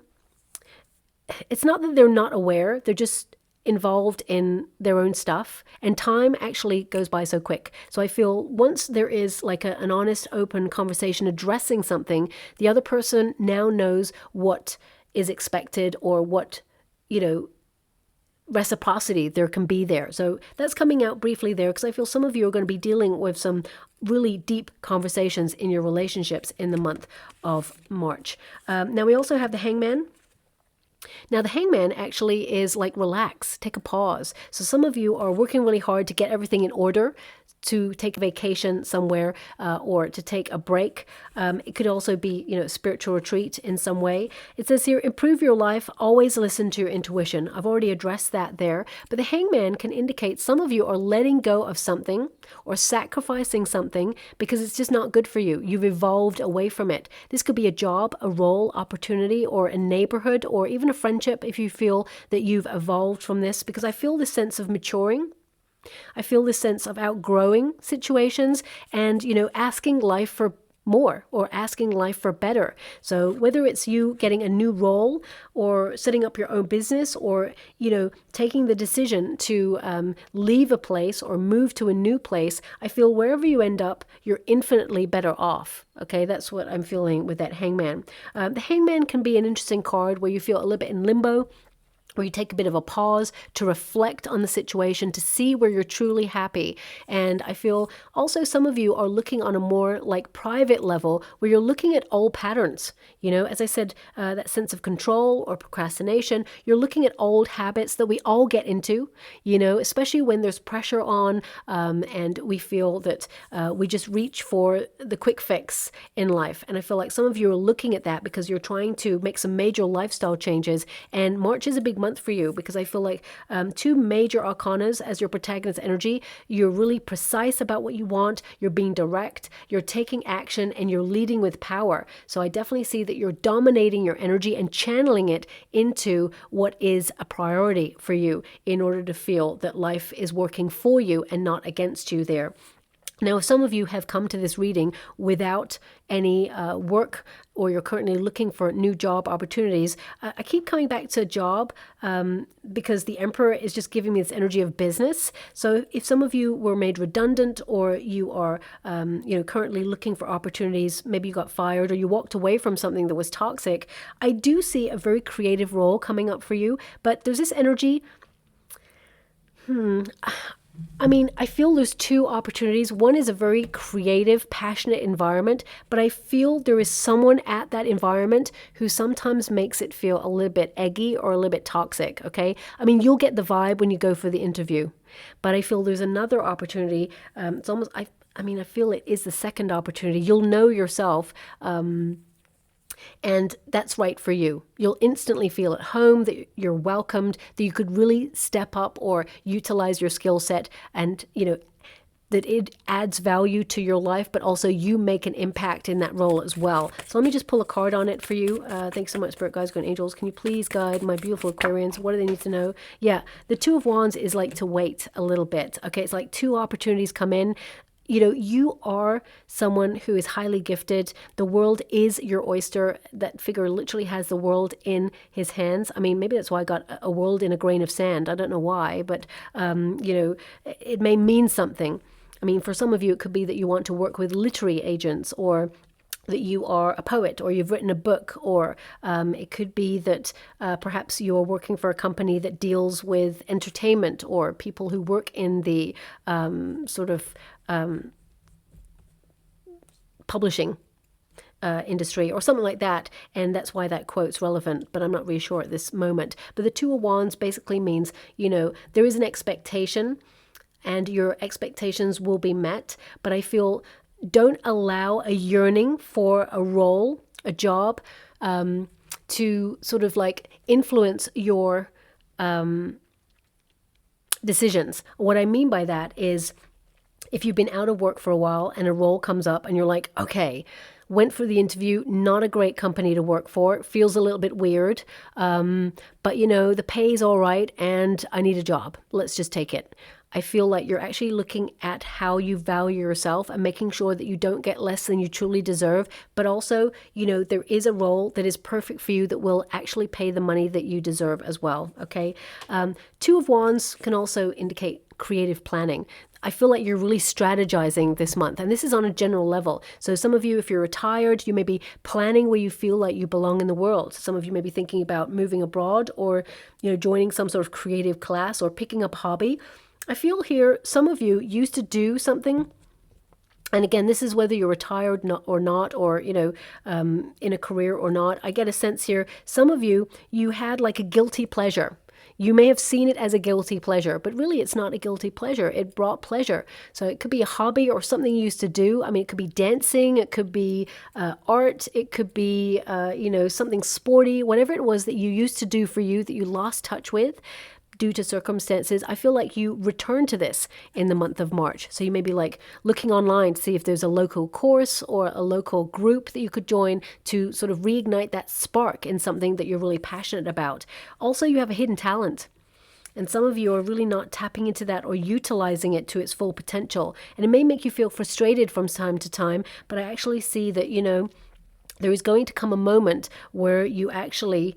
it's not that they're not aware, they're just involved in their own stuff, and time actually goes by so quick. So I feel once there is like an honest, open conversation addressing something, the other person now knows what is expected or what, you know, reciprocity there can be there. So that's coming out briefly there, because I feel some of you are going to be dealing with some really deep conversations in your relationships in the month of March. Now we also have the Hangman. Now, the Hangman actually is like, relax, take a pause. So some of you are working really hard to get everything in order, to take a vacation somewhere, or to take a break. It could also be, a spiritual retreat in some way. It says here, improve your life, always listen to your intuition. I've already addressed that there. But the Hangman can indicate some of you are letting go of something or sacrificing something because it's just not good for you. You've evolved away from it. This could be a job, a role, opportunity, or a neighborhood, or even a friendship if you feel that you've evolved from this, because I feel this sense of maturing. I feel this sense of outgrowing situations and, asking life for more, or asking life for better. So whether it's you getting a new role, or setting up your own business, or, taking the decision to leave a place or move to a new place, I feel wherever you end up, you're infinitely better off. Okay, that's what I'm feeling with that Hangman. The Hangman can be an interesting card where you feel a little bit in limbo, where you take a bit of a pause to reflect on the situation, to see where you're truly happy. And I feel also some of you are looking on a more like private level, where you're looking at old patterns. As I said, that sense of control or procrastination, you're looking at old habits that we all get into, especially when there's pressure on, and we feel that we just reach for the quick fix in life. And I feel like some of you are looking at that because you're trying to make some major lifestyle changes. And March is a big month for you, because I feel like two major arcanas as your protagonist energy. You're really precise about what you want, you're being direct, you're taking action, and you're leading with power. So I definitely see that you're dominating your energy and channeling it into what is a priority for you, in order to feel that life is working for you and not against you there. Now, if some of you have come to this reading without any work, or you're currently looking for new job opportunities, I keep coming back to job because the Emperor is just giving me this energy of business. So if some of you were made redundant, or you are currently looking for opportunities, maybe you got fired, or you walked away from something that was toxic, I do see a very creative role coming up for you. But there's this energy, I feel there's two opportunities. One is a very creative, passionate environment, but I feel there is someone at that environment who sometimes makes it feel a little bit eggy or a little bit toxic, okay? You'll get the vibe when you go for the interview, but I feel there's another opportunity. It's almost, I feel it is the second opportunity. You'll know yourself, and that's right for you. You'll instantly feel at home, that you're welcomed, that you could really step up or utilize your skill set, and, that it adds value to your life, but also you make an impact in that role as well. So let me just pull a card on it for you. Thanks so much, Spirit Guides, Guardian Angels. Can you please guide my beautiful Aquarians? What do they need to know? Yeah, the Two of Wands is like to wait a little bit. Okay, it's like two opportunities come in. You are someone who is highly gifted. The world is your oyster. That figure literally has the world in his hands. Maybe that's why I got a world in a grain of sand. I don't know why, but, it may mean something. For some of you, it could be that you want to work with literary agents, or that you are a poet, or you've written a book, or it could be that perhaps you're working for a company that deals with entertainment, or people who work in the publishing industry, or something like that, and that's why that quote's relevant, but I'm not really sure at this moment. But the Two of Wands basically means, there is an expectation, and your expectations will be met, but I feel don't allow a yearning for a role, a job, to sort of like influence your decisions. What I mean by that is, if you've been out of work for a while and a role comes up and you're like, okay, went for the interview, not a great company to work for, feels a little bit weird, but the pay's all right and I need a job. Let's just take it. I feel like you're actually looking at how you value yourself and making sure that you don't get less than you truly deserve. But also, there is a role that is perfect for you that will actually pay the money that you deserve as well. Okay. Two of Wands can also indicate creative planning. I feel like you're really strategizing this month. And this is on a general level. So some of you, if you're retired, you may be planning where you feel like you belong in the world. Some of you may be thinking about moving abroad, or, joining some sort of creative class, or picking up a hobby. I feel here some of you used to do something. And again, this is whether you're retired or not, or, in a career or not. I get a sense here, some of you, you had like a guilty pleasure. You may have seen it as a guilty pleasure, but really it's not a guilty pleasure. It brought pleasure. So it could be a hobby or something you used to do. I mean, it could be dancing, it could be art, it could be, something sporty, whatever it was that you used to do for you that you lost touch with due to circumstances. I feel like you return to this in the month of March. So you may be like looking online to see if there's a local course or a local group that you could join to sort of reignite that spark in something that you're really passionate about. Also, you have a hidden talent. And some of you are really not tapping into that or utilizing it to its full potential. And it may make you feel frustrated from time to time, but I actually see that, there is going to come a moment where you actually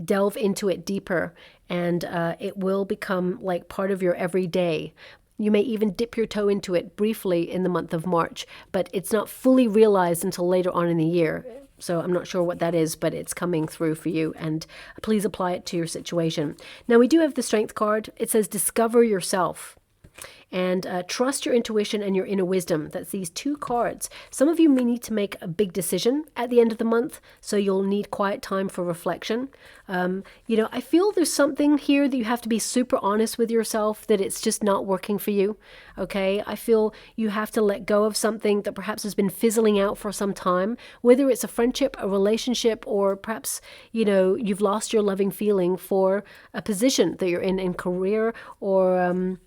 delve into it deeper, and it will become like part of your everyday. You may even dip your toe into it briefly in the month of March, but it's not fully realized until later on in the year. So I'm not sure what that is, but it's coming through for you, and please apply it to your situation. Now, we do have the Strength card. It says discover yourself. And trust your intuition and your inner wisdom. That's these two cards. Some of you may need to make a big decision at the end of the month, so you'll need quiet time for reflection. I feel there's something here that you have to be super honest with yourself, that it's just not working for you. Okay, I feel you have to let go of something that perhaps has been fizzling out for some time, whether it's a friendship, a relationship, or perhaps, you've lost your loving feeling for a position that you're in career, or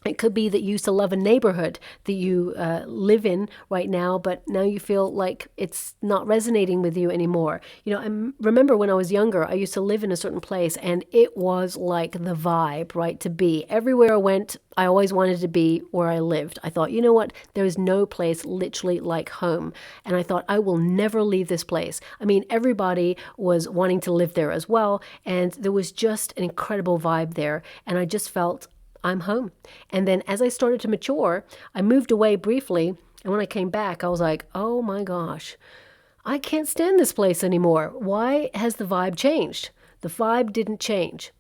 it could be that you used to love a neighborhood that you live in right now, but now you feel like it's not resonating with you anymore. I remember when I was younger, I used to live in a certain place, and it was like the vibe, right, to be. Everywhere I went, I always wanted to be where I lived. I thought, you know what, there is no place literally like home. And I thought, I will never leave this place. I mean, everybody was wanting to live there as well, and there was just an incredible vibe there. And I just felt I'm home. And then as I started to mature, I moved away briefly. And when I came back, I was like, oh my gosh, I can't stand this place anymore. Why has the vibe changed? The vibe didn't change.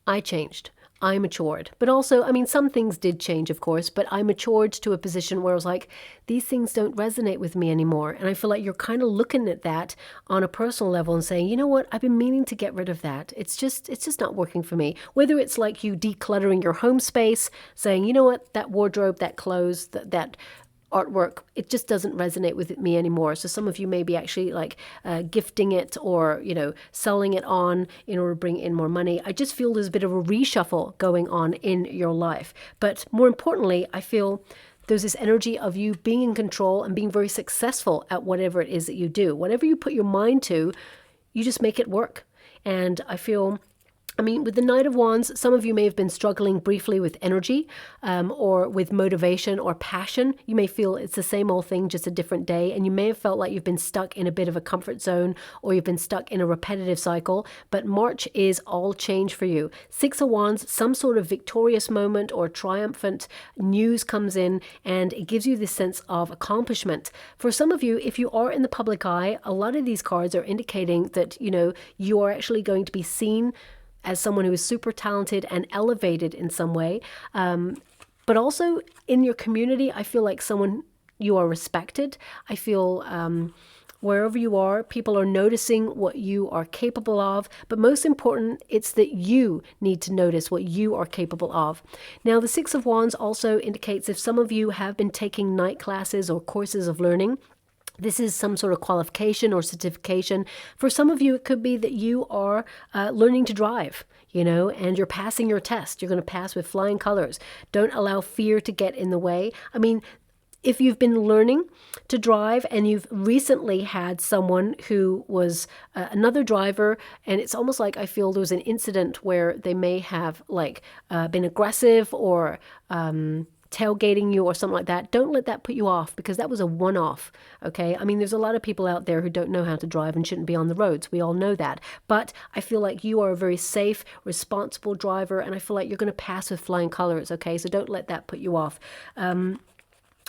I changed. I matured. But also, some things did change, of course, but I matured to a position where I was like, these things don't resonate with me anymore. And I feel like you're kind of looking at that on a personal level and saying, you know what, I've been meaning to get rid of that. It's just not working for me. Whether it's like you decluttering your home space, saying, you know what, that wardrobe, that clothes, that artwork, it just doesn't resonate with me anymore. So some of you may be actually like gifting it, or selling it on in order to bring in more money. I just feel there's a bit of a reshuffle going on in your life. But more importantly, I feel there's this energy of you being in control and being very successful at whatever it is that you do. Whatever you put your mind to, you just make it work. And I feel, with the Knight of Wands, some of you may have been struggling briefly with energy, or with motivation or passion. You may feel it's the same old thing, just a different day. And you may have felt like you've been stuck in a bit of a comfort zone, or you've been stuck in a repetitive cycle. But March is all change for you. Six of Wands, some sort of victorious moment or triumphant news comes in, and it gives you this sense of accomplishment. For some of you, if you are in the public eye, a lot of these cards are indicating that, you are actually going to be seen as someone who is super talented and elevated in some way. But also in your community, I feel like you are respected. I feel wherever you are, people are noticing what you are capable of. But most important, it's that you need to notice what you are capable of. Now, the Six of Wands also indicates if some of you have been taking night classes or courses of learning, this is some sort of qualification or certification. For some of you, it could be that you are learning to drive, and you're passing your test. You're going to pass with flying colors. Don't allow fear to get in the way. If you've been learning to drive and you've recently had someone who was another driver, and it's almost like I feel there was an incident where they may have been aggressive or tailgating you or something like that, don't let that put you off, because that was a one-off, okay? I mean, there's a lot of people out there who don't know how to drive and shouldn't be on the roads. We all know that. But I feel like you are a very safe, responsible driver, and I feel like you're going to pass with flying colors, okay? So don't let that put you off.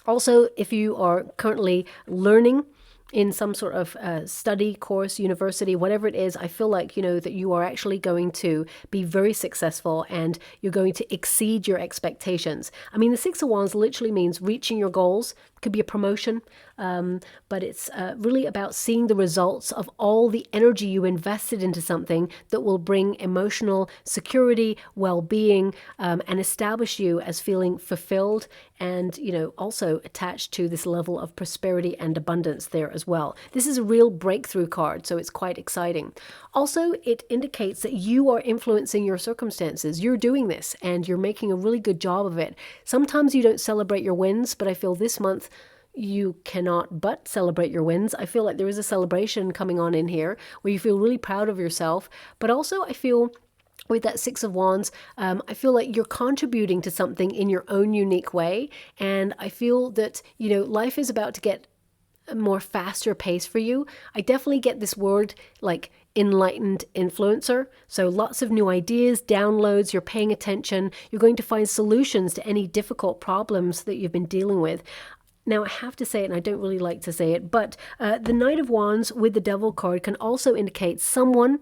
Also, if you are currently learning in some sort of study course, university, whatever it is, I feel like, you know, that you are actually going to be very successful and you're going to exceed your expectations. I mean, the Six of Wands literally means reaching your goals. It could be a promotion, but it's really about seeing the results of all the energy you invested into something that will bring emotional security, well-being, and establish you as feeling fulfilled and, you know, also attached to this level of prosperity and abundance there as well. This is a real breakthrough card, so it's quite exciting. Also, it indicates that you are influencing your circumstances. You're doing this and you're making a really good job of it. Sometimes you don't celebrate your wins, but I feel this month you cannot but celebrate your wins. I feel like there is a celebration coming on in here where you feel really proud of yourself, but also I feel with that Six of Wands, I feel like you're contributing to something in your own unique way. And I feel that, you know, life is about to get a more faster pace for you. I definitely get this word like enlightened influencer. So lots of new ideas, downloads, you're paying attention. You're going to find solutions to any difficult problems that you've been dealing with. Now, I have to say it, and I don't really like to say it, but the Knight of Wands with the Devil card can also indicate someone.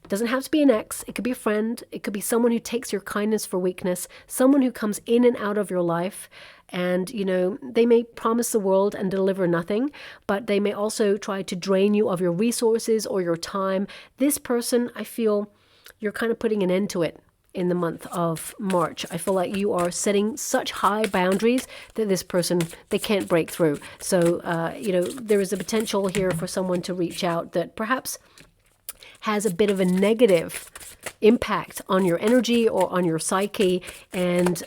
Doesn't have to be an ex. It could be a friend. It could be someone who takes your kindness for weakness, someone who comes in and out of your life. And, you know, they may promise the world and deliver nothing, but they may also try to drain you of your resources or your time. This person, I feel you're kind of putting an end to it in the month of March. I feel like you are setting such high boundaries that this person, they can't break through. So, you know, there is a potential here for someone to reach out that perhaps has a bit of a negative impact on your energy or on your psyche. And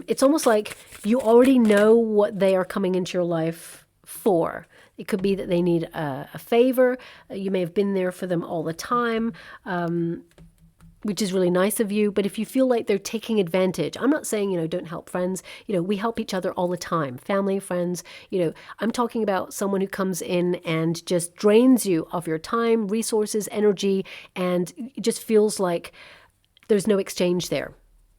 it's almost like you already know what they are coming into your life for. It could be that they need a favor. You may have been there for them all the time. Which is really nice of you. But if you feel like they're taking advantage, I'm not saying, you know, don't help friends. You know, we help each other all the time. Family, friends, you know, I'm talking about someone who comes in and just drains you of your time, resources, energy, and it just feels like there's no exchange there,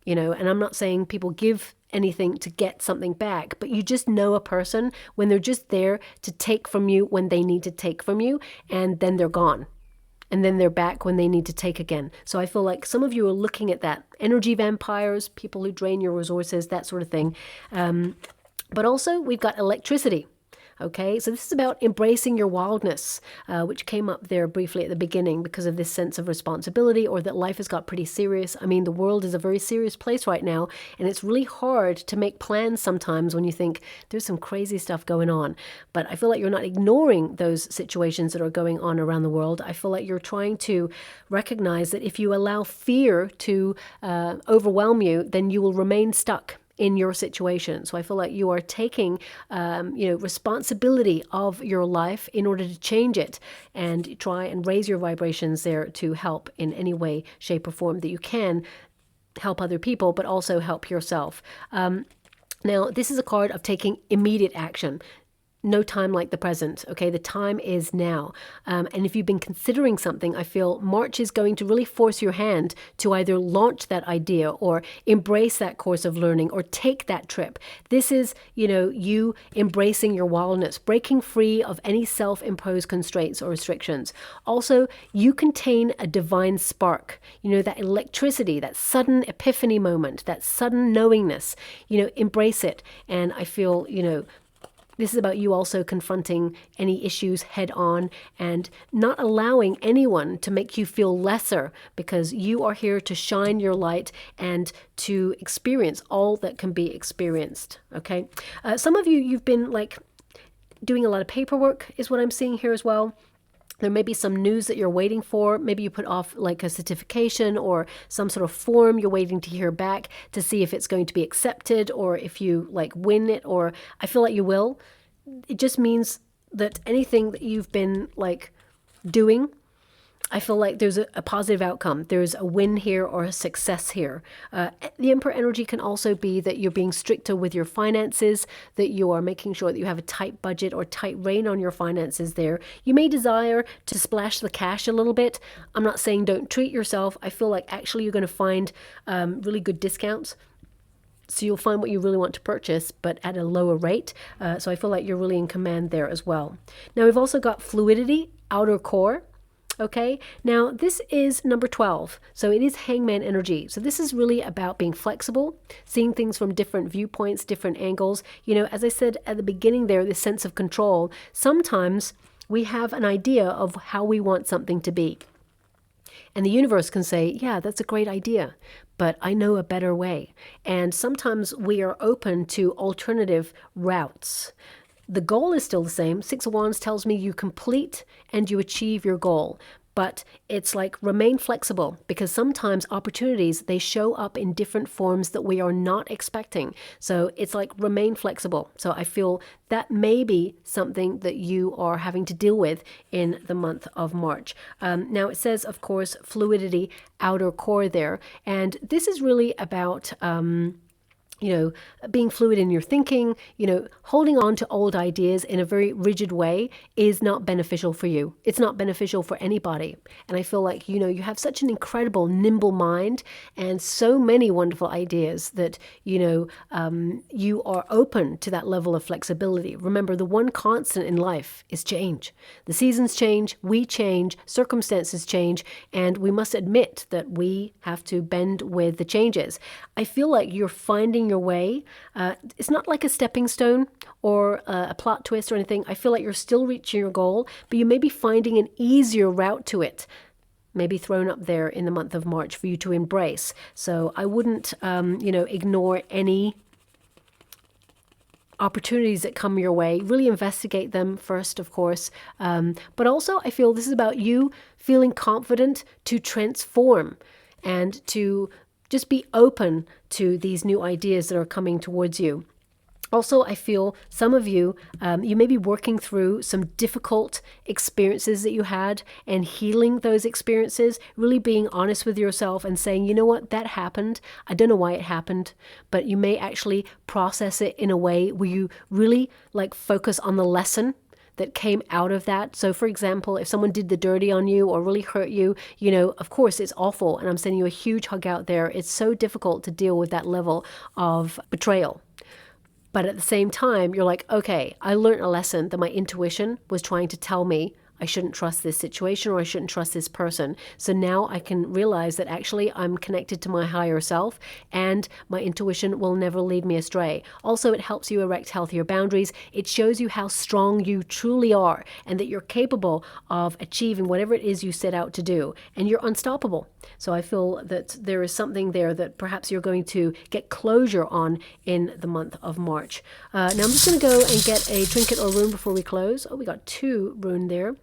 you know. And I'm not saying people give anything to get something back, but you just know a person when they're just there to take from you when they need to take from you, and then they're gone. And then they're back when they need to take again. So I feel like some of you are looking at that. Energy vampires, people who drain your resources, that sort of thing. But also we've got electricity. Okay, so this is about embracing your wildness, which came up there briefly at the beginning because of this sense of responsibility, or that life has got pretty serious. I mean, the world is a very serious place right now, and it's really hard to make plans sometimes when you think there's some crazy stuff going on. But I feel like you're not ignoring those situations that are going on around the world. I feel like you're trying to recognize that if you allow fear to overwhelm you, then you will remain stuck in your situation. So I feel like you are taking, you know, responsibility of your life in order to change it and try and raise your vibrations there to help in any way, shape, or form that you can help other people, but also help yourself. Now, this is a card of taking immediate action. No time like the present, okay? The time is now. And if you've been considering something, I feel March is going to really force your hand to either launch that idea or embrace that course of learning or take that trip. This is, you know, you embracing your wildness, breaking free of any self-imposed constraints or restrictions. Also, you contain a divine spark, you know, that electricity, that sudden epiphany moment, that sudden knowingness, you know, embrace it. And I feel, you know, this is about you also confronting any issues head on and not allowing anyone to make you feel lesser, because you are here to shine your light and to experience all that can be experienced, okay? Some of you, you've been like doing a lot of paperwork is what I'm seeing here as well. There may be some news that you're waiting for. Maybe you put off like a certification or some sort of form you're waiting to hear back to see if it's going to be accepted or if you like win it, or I feel like you will. It just means that anything that you've been like doing I feel like there's a positive outcome. There's a win here or a success here. The Emperor energy can also be that you're being stricter with your finances, that you are making sure that you have a tight budget or tight rein on your finances there. You may desire to splash the cash a little bit. I'm not saying don't treat yourself. I feel like actually you're going to find really good discounts. So you'll find what you really want to purchase, but at a lower rate. So I feel like you're really in command there as well. Now we've also got fluidity, outer core. Okay, now this is number 12. So it is hangman energy. So this is really about being flexible, seeing things from different viewpoints, different angles. You know, as I said at the beginning there, this sense of control. Sometimes we have an idea of how we want something to be. And the universe can say, yeah, that's a great idea, but I know a better way. And sometimes we are open to alternative routes. The goal is still the same. Six of Wands tells me you complete and you achieve your goal. But it's like remain flexible, because sometimes opportunities, they show up in different forms that we are not expecting. So it's like remain flexible. So I feel that may be something that you are having to deal with in the month of March. Now it says, of course, fluidity, outer core there. And this is really about you know, being fluid in your thinking, you know, holding on to old ideas in a very rigid way is not beneficial for you. It's not beneficial for anybody. And I feel like, you know, you have such an incredible, nimble mind and so many wonderful ideas that, you know, you are open to that level of flexibility. Remember, the one constant in life is change. The seasons change, we change, circumstances change, and we must admit that we have to bend with the changes. I feel like you're finding your way. It's not like a stepping stone or a plot twist or anything. I feel like you're still reaching your goal, but you may be finding an easier route to it, maybe thrown up there in the month of March for you to embrace. So I wouldn't, you know, ignore any opportunities that come your way. Really investigate them first, of course. But also I feel this is about you feeling confident to transform and to just be open to these new ideas that are coming towards you. Also, I feel some of you, you may be working through some difficult experiences that you had and healing those experiences, really being honest with yourself and saying, you know what, that happened. I don't know why it happened, but you may actually process it in a way where you really like focus on the lesson that came out of that. So for example, if someone did the dirty on you or really hurt you, you know, of course it's awful. And I'm sending you a huge hug out there. It's so difficult to deal with that level of betrayal. But at the same time, you're like, okay, I learned a lesson that my intuition was trying to tell me I shouldn't trust this situation or I shouldn't trust this person. So now I can realize that actually I'm connected to my higher self and my intuition will never lead me astray. Also, it helps you erect healthier boundaries. It shows you how strong you truly are and that you're capable of achieving whatever it is you set out to do. And you're unstoppable. So I feel that there is something there that perhaps you're going to get closure on in the month of March. Now I'm just going to go and get a trinket or rune before we close. Oh, we got 2 rune there.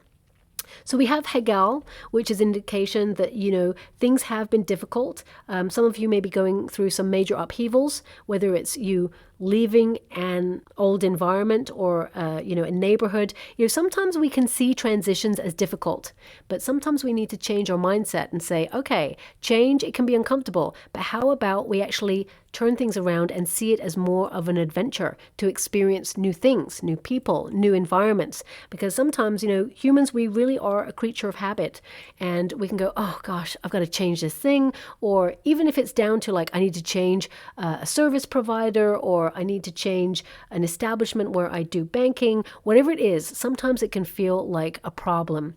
So we have Hegel, which is indication that, you know, things have been difficult. Some of you may be going through some major upheavals, whether it's you leaving an old environment or, you know, a neighborhood. You know, sometimes we can see transitions as difficult, but sometimes we need to change our mindset and say, okay, change, it can be uncomfortable, but how about we actually turn things around and see it as more of an adventure to experience new things, new people, new environments. Because sometimes, you know, humans, we really are a creature of habit and we can go, oh gosh, I've got to change this thing. Or even if it's down to like, I need to change a service provider or I need to change an establishment where I do banking, whatever it is, sometimes it can feel like a problem.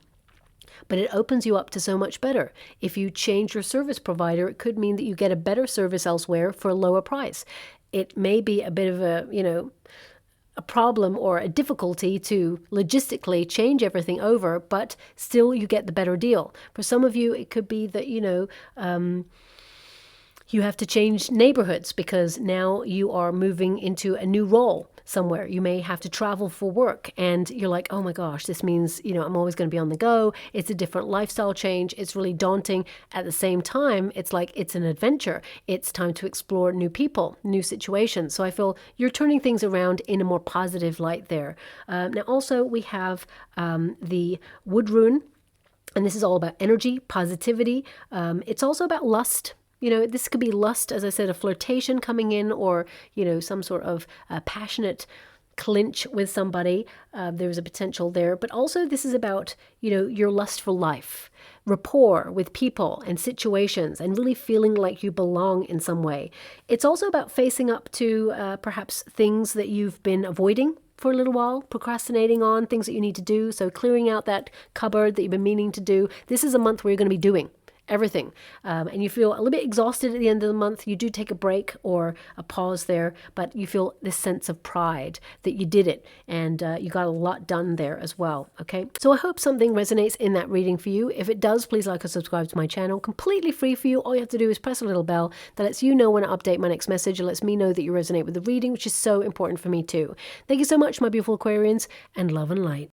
But it opens you up to so much better. If you change your service provider, it could mean that you get a better service elsewhere for a lower price. It may be a bit of a, you know, a problem or a difficulty to logistically change everything over, but still you get the better deal. For some of you, it could be that, you know, you have to change neighborhoods because now you are moving into a new role somewhere. You may have to travel for work and you're like, oh my gosh, this means, you know, I'm always going to be on the go. It's a different lifestyle change. It's really daunting. At the same time, it's like it's an adventure. It's time to explore new people, new situations. So I feel you're turning things around in a more positive light there. Now also we have the wood rune. And this is all about energy, positivity. It's also about lust. You know, this could be lust, as I said, a flirtation coming in, or, you know, some sort of passionate clinch with somebody. There's a potential there. But also this is about, you know, your lustful life, rapport with people and situations, and really feeling like you belong in some way. It's also about facing up to perhaps things that you've been avoiding for a little while, procrastinating on things that you need to do. So clearing out that cupboard that you've been meaning to do. This is a month where you're going to be doing everything, and you feel a little bit exhausted at the end of the month. You do take a break or a pause there, but you feel this sense of pride that you did it, and you got a lot done there as well. Okay, so I hope something resonates in that reading for you. If it does, please like or subscribe to my channel. Completely free for you. All you have to do is press a little bell that lets you know when I update my next message. It lets me know that you resonate with the reading, which is so important for me too. Thank you so much, my beautiful Aquarians, and love and light.